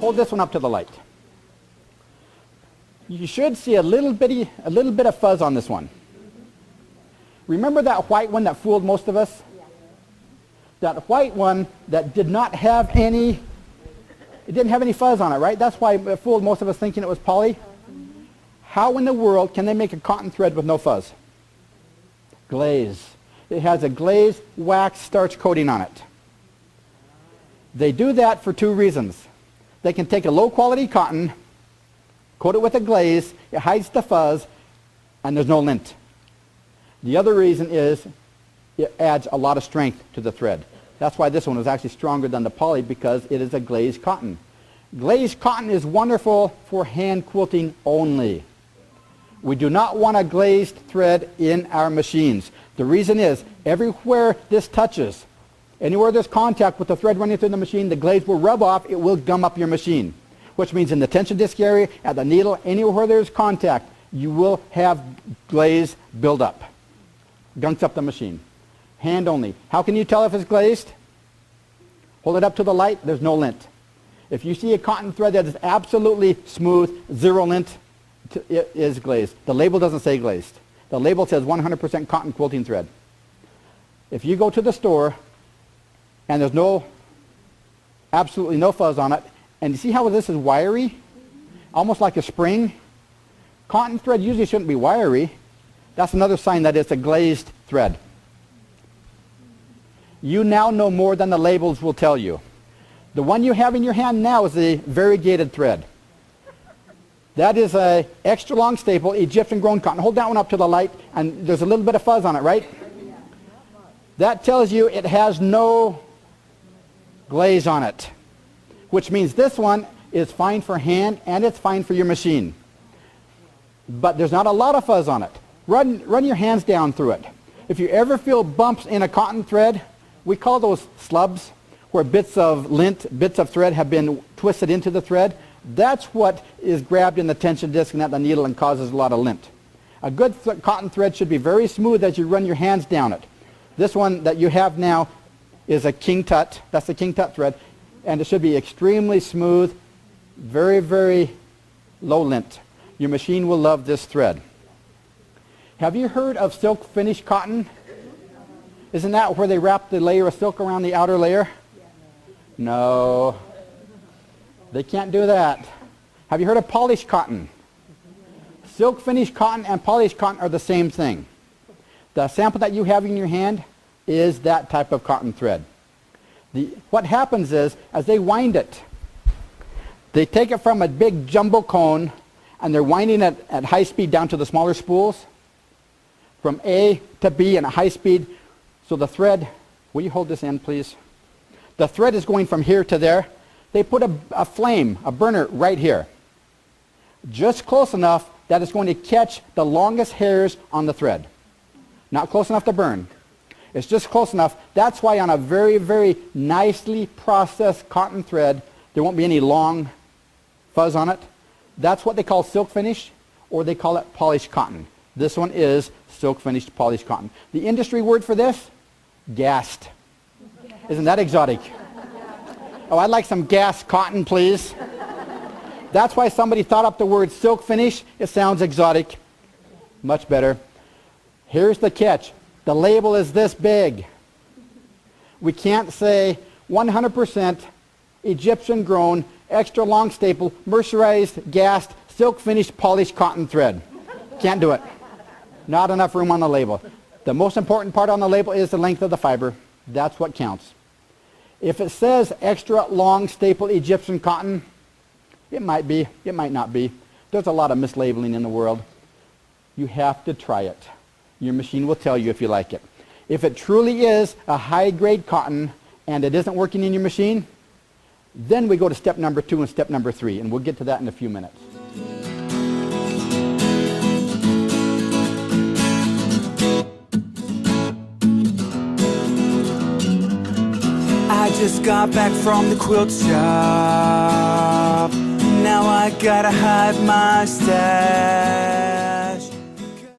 Hold this one up to the light. You should see a little bit of fuzz on this one. Remember that white one that fooled most of us? That white one that did not have any, it didn't have any fuzz on it, right? That's why it fooled most of us thinking it was poly. How in the world can they make a cotton thread with no fuzz? Glaze. It has a glaze wax starch coating on it. They do that for two reasons. They can take a low quality cotton, coat it with a glaze, it hides the fuzz, and there's no lint. The other reason is it adds a lot of strength to the thread. That's why this one is actually stronger than the poly, because it is a glazed cotton. Glazed cotton is wonderful for hand quilting only. We do not want a glazed thread in our machines. The reason is, everywhere this touches, anywhere there's contact with the thread running through the machine, the glaze will rub off, it will gum up your machine. Which means in the tension disc area, at the needle, anywhere there's contact, you will have glaze build up. Gunks up the machine. Hand only. How can you tell if it's glazed? Hold it up to the light, there's no lint. If you see a cotton thread that is absolutely smooth, zero lint, it is glazed. The label doesn't say glazed. The label says 100% cotton quilting thread. If you go to the store and there's absolutely no fuzz on it, and you see how this is wiry? Almost like a spring? Cotton thread usually shouldn't be wiry. That's another sign that it's a glazed thread. You now know more than the labels will tell you. The one you have in your hand now is the variegated thread. That is a extra long staple Egyptian grown cotton. Hold that one up to the light, and there's a little bit of fuzz on it, right? That tells you it has no glaze on it, which means this one is fine for hand and it's fine for your machine. But there's not a lot of fuzz on it. Run your hands down through it. If you ever feel bumps in a cotton thread, we call those slubs, where bits of lint, bits of thread have been twisted into the thread. That's what is grabbed in the tension disc and at the needle and causes a lot of lint. A good cotton thread should be very smooth as you run your hands down it. This one that you have now is a King Tut. That's the King Tut thread. And it should be extremely smooth, very, very low lint. Your machine will love this thread. Have you heard of silk finish cotton? Isn't that where they wrap the layer of silk around the outer layer? No. They can't do that. Have you heard of polished cotton? Silk finish cotton and polished cotton are the same thing. The sample that you have in your hand is that type of cotton thread. What happens is, as they wind it, they take it from a big jumbo cone and they're winding it at high speed down to the smaller spools, from A to B in a high speed. So the thread, will you hold this end please? The thread is going from here to there. They put a flame, a burner right here, just close enough that it's going to catch the longest hairs on the thread. Not close enough to burn. It's just close enough. That's why on a very, very nicely processed cotton thread, there won't be any long fuzz on it. That's what they call silk finish, or they call it polished cotton. This one is silk finished polished cotton. The industry word for this? Gassed. Isn't that exotic? Oh, I'd like some gassed cotton, please. That's why somebody thought up the word silk finish. It sounds exotic. Much better. Here's the catch. The label is this big. We can't say 100% Egyptian grown, extra long staple, mercerized, gassed, silk finished polished cotton thread. Can't do it. Not enough room on the label. The most important part on the label is the length of the fiber. That's what counts. If it says extra long staple Egyptian cotton, it might be, it might not be. There's a lot of mislabeling in the world. You have to try it. Your machine will tell you if you like it. If it truly is a high-grade cotton and it isn't working in your machine, then we go to step number 2 and step number 3, and we'll get to that in a few minutes. I just got back from the quilt shop. Now I gotta hide my stash.